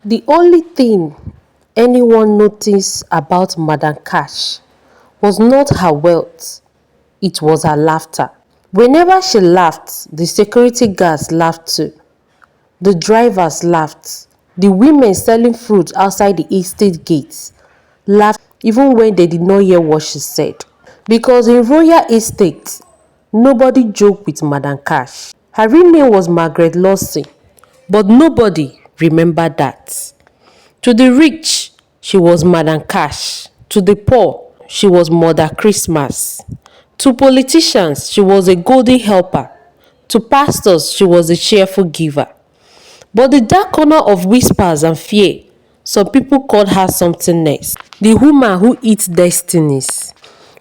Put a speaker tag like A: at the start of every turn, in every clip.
A: The only thing anyone noticed about Madam Cash was not her wealth, it was her laughter. Whenever she laughed, the security guards laughed too. The drivers laughed. The women selling fruit outside the estate gates laughed even when they did not hear what she said. Because in royal estate, nobody joked with Madam Cash. Her real name was Margaret Lawson, but nobody remembered that. To the rich, she was Madam Cash. To the poor, she was Mother Christmas. To politicians, she was a golden helper. To pastors, she was a cheerful giver. But the dark corner of whispers and fear, some people called her something else. The woman who eats destinies.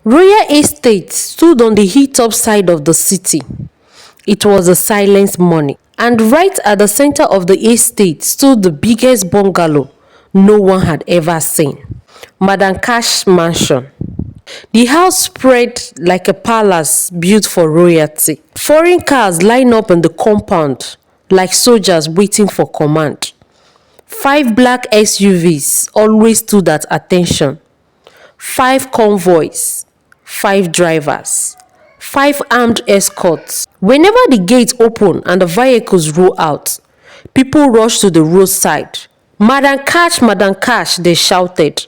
A: Royal Estate stood on the hilltop side of the city. It was a silent morning. And right at the center of the estate stood the biggest bungalow no one had ever seen. Madam Cash Mansion. The house spread like a palace built for royalty. Foreign cars lined up in the compound like soldiers waiting for command. 5 black SUVs always stood at attention. 5 convoys, 5 drivers, 5 armed escorts. Whenever the gates open and the vehicles roll out, people rush to the roadside. Madam Cash, they shouted.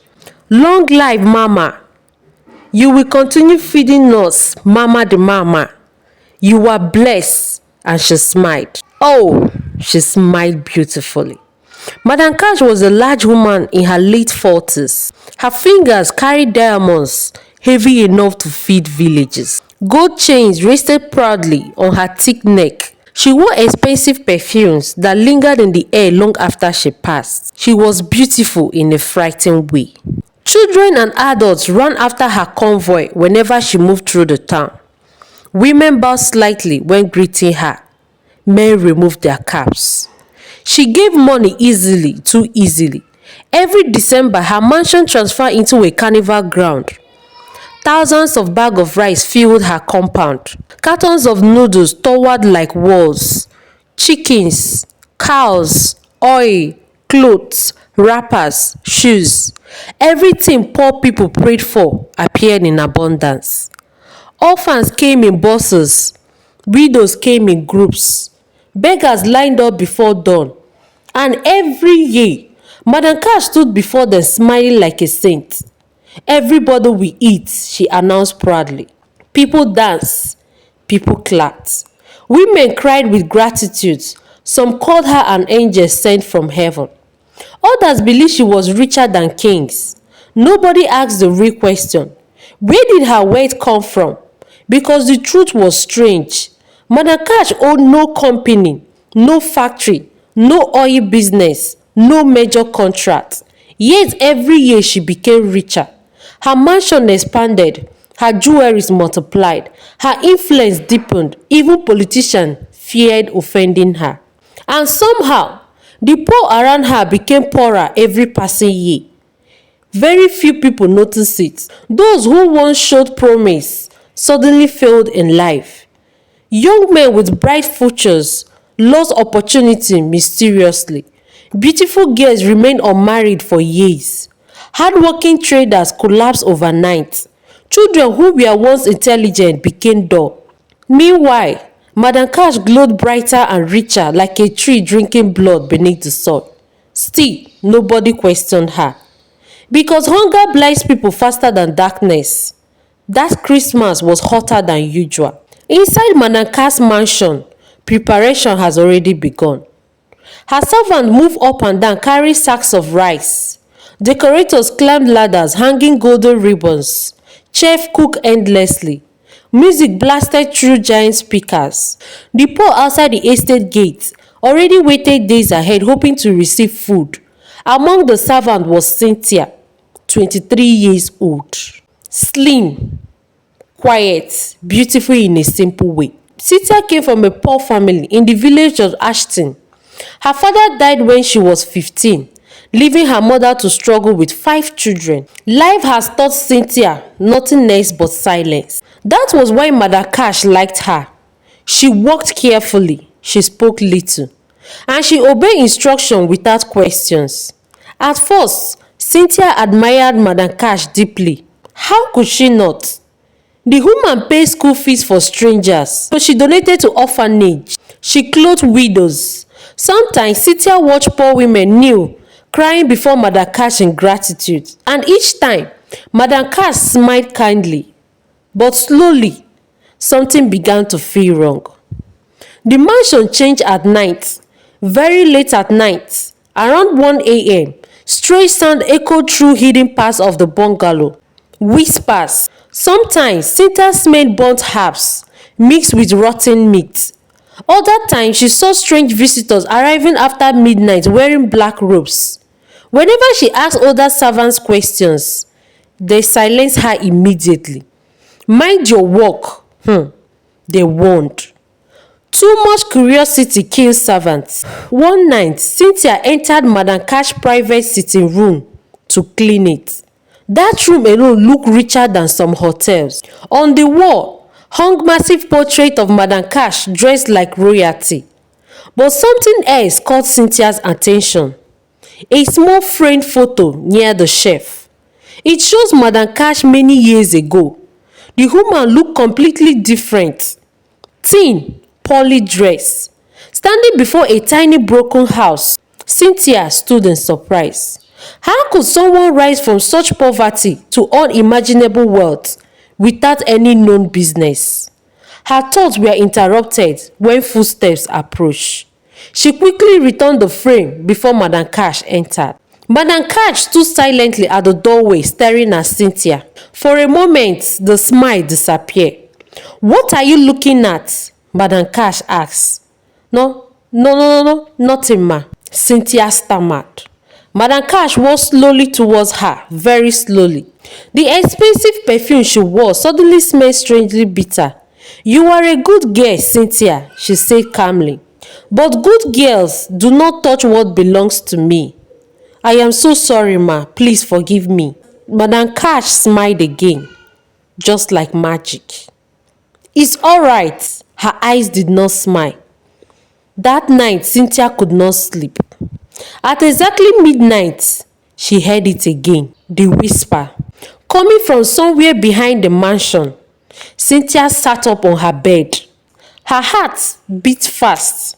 A: Long life, Mama. You will continue feeding us, Mama the Mama. You are blessed. And she smiled. Oh, she smiled beautifully. Madam Cash was a large woman in her late 40s. Her fingers carried diamonds heavy enough to feed villages. Gold chains rested proudly on her thick neck. She wore expensive perfumes that lingered in the air long after she passed. She was beautiful in a frightening way. Children and adults ran after her convoy whenever she moved through the town. Women bowed slightly when greeting her. Men removed their caps. She gave money easily, too easily. Every December, her mansion transferred into a carnival ground. Thousands of bags of rice filled her compound. Cartons of noodles towered like walls. Chickens, cows, oil, clothes, wrappers, shoes. Everything poor people prayed for appeared in abundance. Orphans came in buses. Widows came in groups. Beggars lined up before dawn. And every year, Madam Cash stood before them smiling like a saint. Everybody will eat, she announced proudly. People danced. People clapped. Women cried with gratitude. Some called her an angel sent from heaven. Others believed she was richer than kings. Nobody asked the real question. Where did her wealth come from? Because the truth was strange. Madam Cash owned no company, no factory, no oil business, no major contract. Yet every year she became richer. Her mansion expanded, her jewelries multiplied, her influence deepened. Even politicians feared offending her. And somehow, the poor around her became poorer every passing year. Very few people noticed it. Those who once showed promise suddenly failed in life. Young men with bright futures lost opportunity mysteriously. Beautiful girls remained unmarried for years. Hardworking traders collapsed overnight. Children who were once intelligent became dull. Meanwhile, Madam Cash glowed brighter and richer like a tree drinking blood beneath the sun. Still, nobody questioned her. Because hunger blinds people faster than darkness. That Christmas was hotter than usual. Inside Madam Cash's mansion, preparation has already begun. Her servants move up and down carrying sacks of rice. Decorators climbed ladders hanging golden ribbons. Chefs cooked endlessly. Music blasted through giant speakers. The poor outside the estate gate already waited days ahead hoping to receive food. Among the servants was Cynthia, 23 years old. Slim, quiet, beautiful in a simple way. Cynthia came from a poor family in the village of Ashton. Her father died when she was 15, leaving her mother to struggle with 5 children. Life has taught Cynthia nothing else but silence. That was why Madam Cash liked her. She walked carefully. She spoke little. and she obeyed instruction without questions. At first, Cynthia admired Madam Cash deeply. How could she not? The woman paid school fees for strangers, so she donated to orphanage. She clothed widows. Sometimes Cynthia watched poor women kneel, crying before Madam Cash in gratitude. And each time, Madam Cash smiled kindly. But slowly, something began to feel wrong. The mansion changed at night. Very late at night, around 1 a.m., strange sound echoed through hidden parts of the bungalow. Whispers. Sometimes Cynthia smelled burnt herbs mixed with rotten meat. Other times she saw strange visitors arriving after midnight wearing black robes. Whenever she asked older servants questions, they silenced her immediately. Mind your work, they warned. Too much curiosity kills servants. One night, Cynthia entered Madam Cash's private sitting room to clean it. That room alone looked richer than some hotels. On the wall hung massive portrait of Madam Cash dressed like royalty. But something else caught Cynthia's attention. A small framed photo near the shelf. It shows Madam Cash many years ago. The woman looked completely different. Thin, poorly dressed. Standing before a tiny broken house, Cynthia stood in surprise. How could someone rise from such poverty to unimaginable wealth without any known business? Her thoughts were interrupted when footsteps approached. She quickly returned the frame before Madam Cash entered. Madam Cash stood silently at the doorway staring at Cynthia. For a moment, the smile disappeared. "What are you looking at?" Madam Cash asked. No, nothing, ma," Cynthia stammered. Madam Cash walked slowly towards her, very slowly. The expensive perfume she wore suddenly smelled strangely bitter. "You are a good girl, Cynthia," she said calmly. "But good girls do not touch what belongs to me." "I am so sorry, ma. Please forgive me." Madam Cash smiled again, just like magic. "It's all right." Her eyes did not smile. That night, Cynthia could not sleep. At exactly midnight, she heard it again, the whisper, coming from somewhere behind the mansion. Cynthia sat up on her bed. Her heart beat fast.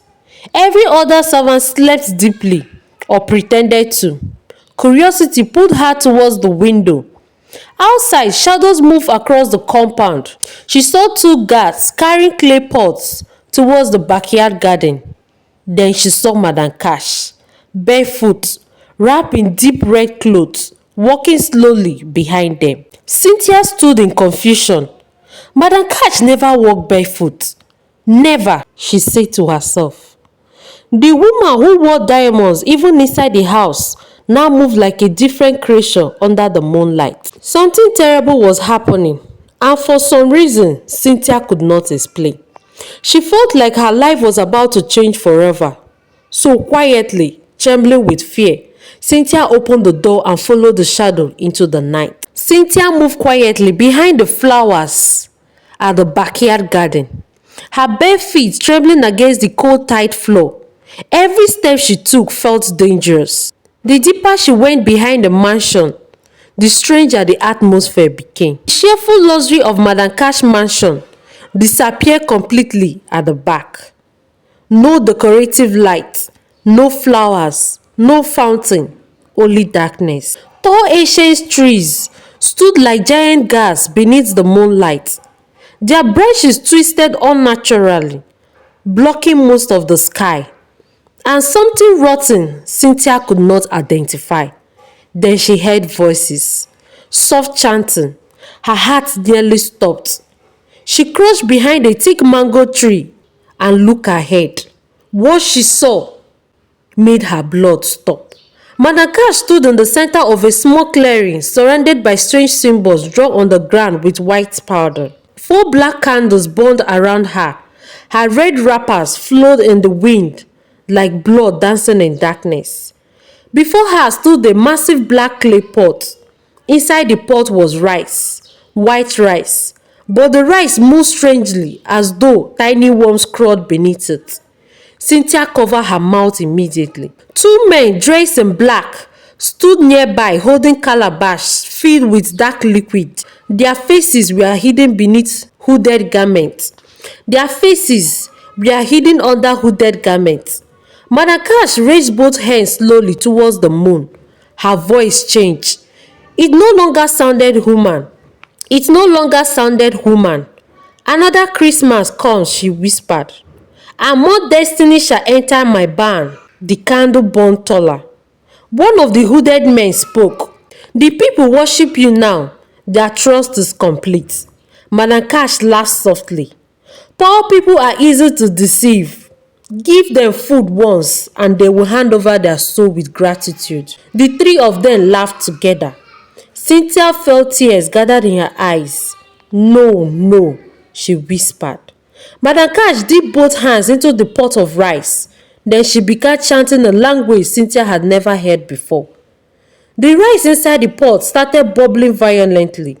A: Every other servant slept deeply or pretended to. Curiosity pulled her towards the window. Outside, shadows moved across the compound. She saw two guards carrying clay pots towards the backyard garden. Then she saw Madam Cash, barefoot, wrapped in deep red clothes, walking slowly behind them. Cynthia stood in confusion. Madam Cash never walked barefoot. Never, she said to herself. The woman who wore diamonds even inside the house now moved like a different creature under the moonlight. Something terrible was happening, and for some reason, Cynthia could not explain. She felt like her life was about to change forever. So quietly, trembling with fear, Cynthia opened the door and followed the shadow into the night. Cynthia moved quietly behind the flowers at the backyard garden, her bare feet trembling against the cold tile floor. Every step she took felt dangerous. The deeper she went behind the mansion, the stranger the atmosphere became. The cheerful luxury of Madam Cash mansion disappeared completely at the back. No decorative light, no flowers, no fountain, only darkness. Tall ancient trees stood like giant guards beneath the moonlight. Their branches twisted unnaturally, blocking most of the sky. And something rotten Cynthia could not identify. Then she heard voices, soft chanting. Her heart nearly stopped. She crouched behind a thick mango tree and looked ahead. What she saw made her blood stop. Madam Cash stood in the center of a small clearing surrounded by strange symbols drawn on the ground with white powder. 4 black candles burned around her. Her red wrappers flowed in the wind like blood dancing in darkness. Before her stood a massive black clay pot. Inside the pot was rice, white rice, but the rice moved strangely as though tiny worms crawled beneath it. Cynthia covered her mouth immediately. Two men dressed in black stood nearby holding calabash filled with dark liquid. Their faces were hidden beneath hooded garments. Their faces were hidden under hooded garments. Madam Cash raised both hands slowly towards the moon. Her voice changed. It no longer sounded human. It no longer sounded human. Another Christmas comes, she whispered. And more destiny shall enter my barn. The candle burned taller. One of the hooded men spoke. The people worship you now. Their trust is complete. Madam Cash laughed softly. Poor people are easy to deceive. Give them food once and they will hand over their soul with gratitude. The three of them laughed together. Cynthia felt tears gathered in her eyes. No, no, she whispered. Madam Cash dipped both hands into the pot of rice. Then she began chanting a language Cynthia had never heard before. The rice inside the pot started bubbling violently.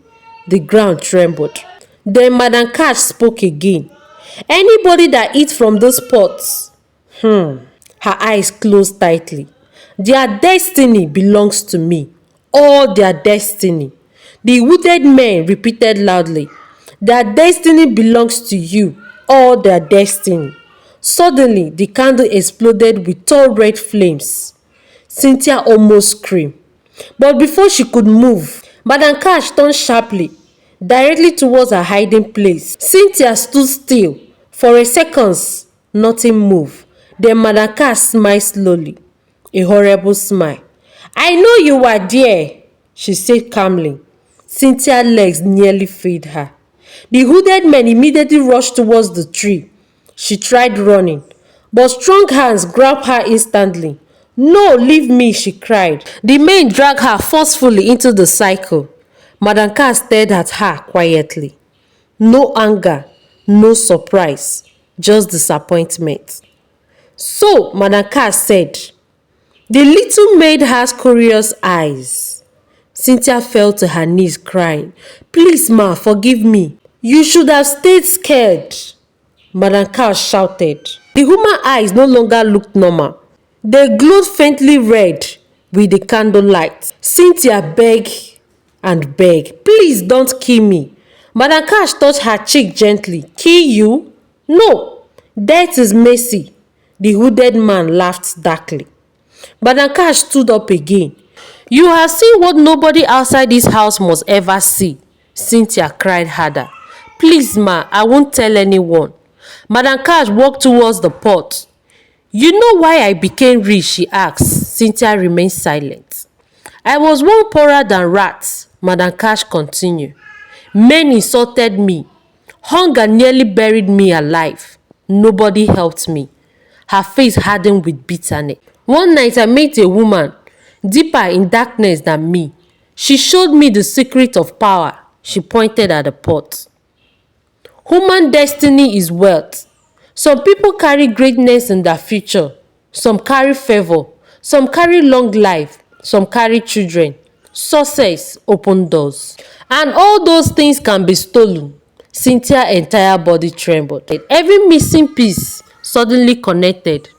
A: The ground trembled. Then Madam Cash spoke again. Anybody that eats from those pots, her eyes closed tightly. Their destiny belongs to me. All their destiny. The wounded men repeated loudly. Their destiny belongs to you. All their destiny. Suddenly, the candle exploded with tall red flames. Cynthia almost screamed. But before she could move, Madam Cash turned sharply, directly towards her hiding place. Cynthia stood still. For a second, nothing moved. Then Madam Cash smiled slowly. A horrible smile. I know you were there, she said calmly. Cynthia's legs nearly failed her. The hooded men immediately rushed towards the tree. She tried running, but strong hands grabbed her instantly. No, leave me, she cried. The men dragged her forcefully into the cycle. Madam Cash stared at her quietly. No anger, no surprise, just disappointment. So, Madam Cash said, the little maid has curious eyes. Cynthia fell to her knees crying, please ma, forgive me. You should have stayed scared. Madam Cash shouted. The human eyes no longer looked normal. They glowed faintly red with the candlelight. Cynthia begged and begged, please don't kill me. Madam Cash touched her cheek gently. Kill you? No, death is mercy. The hooded man laughed darkly. Madam Cash stood up again. You have seen what nobody outside this house must ever see. Cynthia cried harder. Please ma, I won't tell anyone. Madam Cash walked towards the pot. You know why I became rich, she asked. Cynthia remained silent. I was one poorer than rats, Madam Cash continued. Men insulted me. Hunger nearly buried me alive. Nobody helped me. Her face hardened with bitterness. One night I met a woman, deeper in darkness than me. She showed me the secret of power. She pointed at the pot. Human destiny is wealth. Some people carry greatness in their future. Some carry favor. Some carry long life. Some carry children. Success open doors. And all those things can be stolen. Cynthia's entire body trembled. Every missing piece suddenly connected.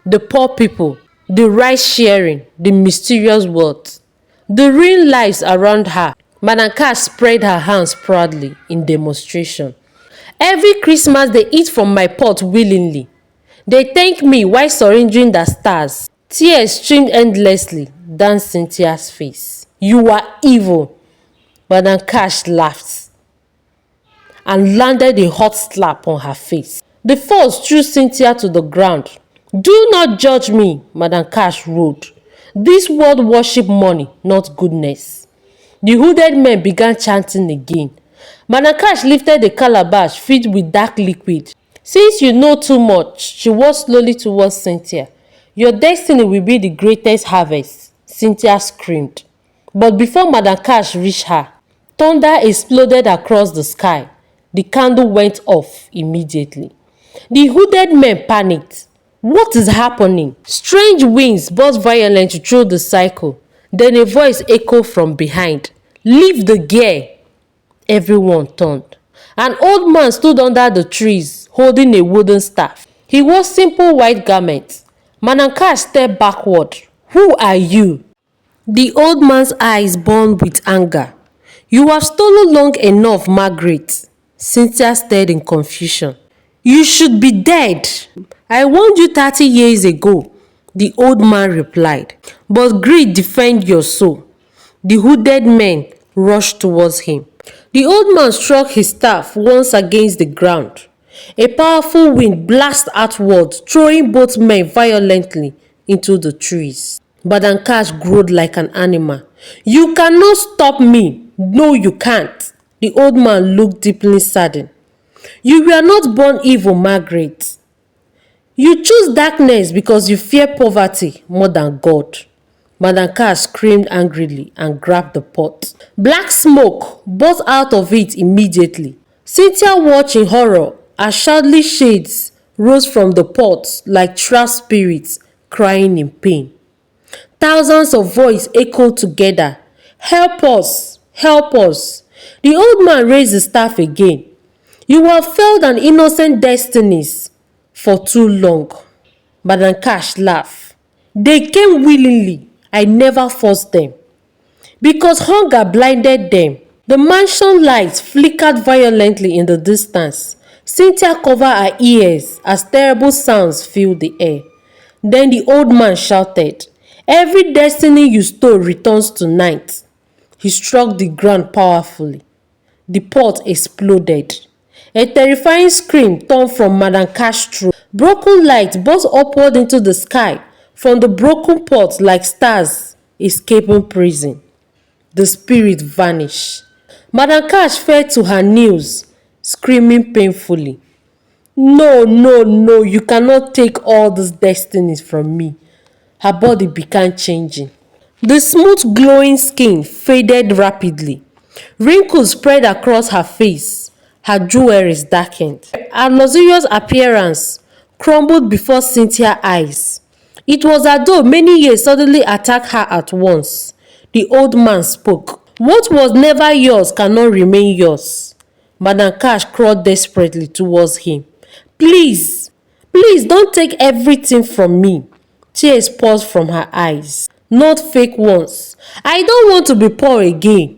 A: The poor people, the rice sharing, the mysterious wealth, the real lives around her. Madam Cash spread her hands proudly in demonstration. Every Christmas they eat from my pot willingly. They thank me while surrendering the stars. Tears streamed endlessly down Cynthia's face. You are evil. Madam Cash laughed and landed a hot slap on her face. The force threw Cynthia to the ground. Do not judge me, Madam Cash roared. This world worship money, not goodness. The hooded men began chanting again. Madam Cash lifted the calabash filled with dark liquid. Since you know too much, she walked slowly towards Cynthia. Your destiny will be the greatest harvest, Cynthia screamed. But before Madam Cash reached her, thunder exploded across the sky. The candle went off immediately. The hooded men panicked. What is happening? Strange winds buzzed violently through the cycle. Then a voice echoed from behind. Leave the gear. Everyone turned. An old man stood under the trees, holding a wooden staff. He wore simple white garments. Madam Cash stepped backward. "Who are you?" The old man's eyes burned with anger. "You have stolen long enough, Margaret." Cynthia stared in confusion. "You should be dead. I warned you 30 years ago," the old man replied. "But greed defend your soul." The hooded men rushed towards him. The old man struck his staff once against the ground. A powerful wind blasted outward, throwing both men violently into the trees. Madam Cash growled like an animal. "You cannot stop me." "No, you can't." The old man looked deeply saddened. "You were not born evil, Margaret. You choose darkness because you fear poverty more than God." Madam Cash screamed angrily and grabbed the pot. Black smoke burst out of it immediately. Cynthia watched in horror as shadowy shades rose from the pot like trapped spirits crying in pain. Thousands of voices echoed together. "Help us! Help us!" The old man raised his staff again. "You have failed an innocent destinies for too long." Madam Cash laughed. "They came willingly. I never forced them." Because hunger blinded them. The mansion lights flickered violently in the distance. Cynthia covered her ears as terrible sounds filled the air. Then the old man shouted, "Every destiny you stole returns tonight." He struck the ground powerfully. The pot exploded. A terrifying scream turned from Madam Cash's throat. Broken light burst upward into the sky from the broken pot like stars escaping prison. The spirit vanished. Madam Cash fell to her knees, screaming painfully. "No, no, no, you cannot take all these destinies from me." Her body began changing. The smooth glowing skin faded rapidly. Wrinkles spread across her face. Her jewelry darkened. Her luxurious appearance crumbled before Cynthia's eyes. It was as though many years suddenly attacked her at once. The old man spoke. "What was never yours cannot remain yours." Madam Cash crawled desperately towards him. "Please, please don't take everything from me." Tears poured from her eyes. "Not fake ones. I don't want to be poor again."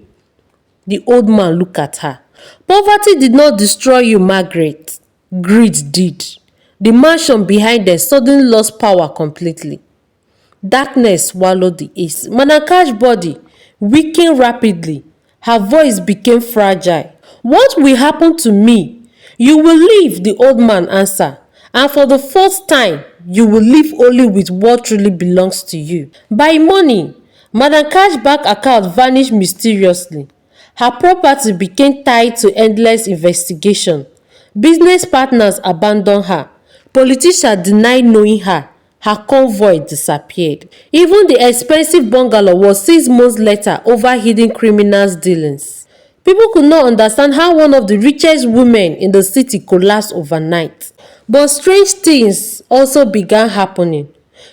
A: The old man looked at her. "Poverty did not destroy you, Margaret. Greed did." The mansion behind them suddenly lost power completely. Darkness swallowed the ace. Madam Cash's body weakened rapidly. Her voice became fragile. "What will happen to me?" "You will leave," the old man answered. "And for the first time, you will live only with what truly belongs to you." By morning, Madam Cash's bank account vanished mysteriously. Her property became tied to endless investigation. Business partners abandoned her. Politicians denied knowing her. Her convoy disappeared. Even the expensive bungalow was seized months later over hidden criminals' dealings. People could not understand how one of the richest women in the city collapsed overnight. But strange things also began happening.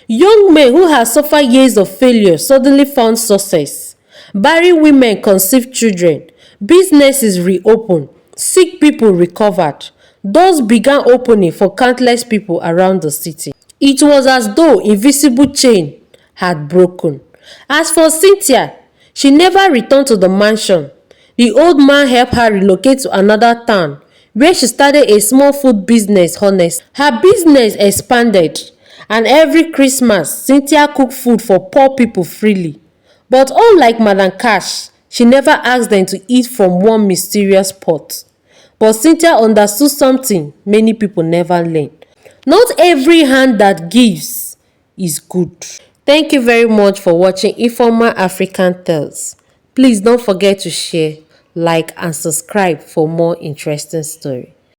A: Young men who had suffered years of failure suddenly found success. Barren women conceived children. Businesses reopened. Sick people recovered. Doors began opening for countless people around the city. It was as though invisible chain had broken. As for Cynthia, she never returned to the mansion. The old man helped her relocate to another town where she started a small food business honestly. Her business expanded, and every Christmas, Cynthia cooked food for poor people freely. But unlike Madam Cash, she never asked them to eat from one mysterious pot. But Cynthia understood something many people never learned. Not every hand that gives is good. Thank you very much for watching Informal African Tales. Please don't forget to share, like and subscribe for more interesting stories.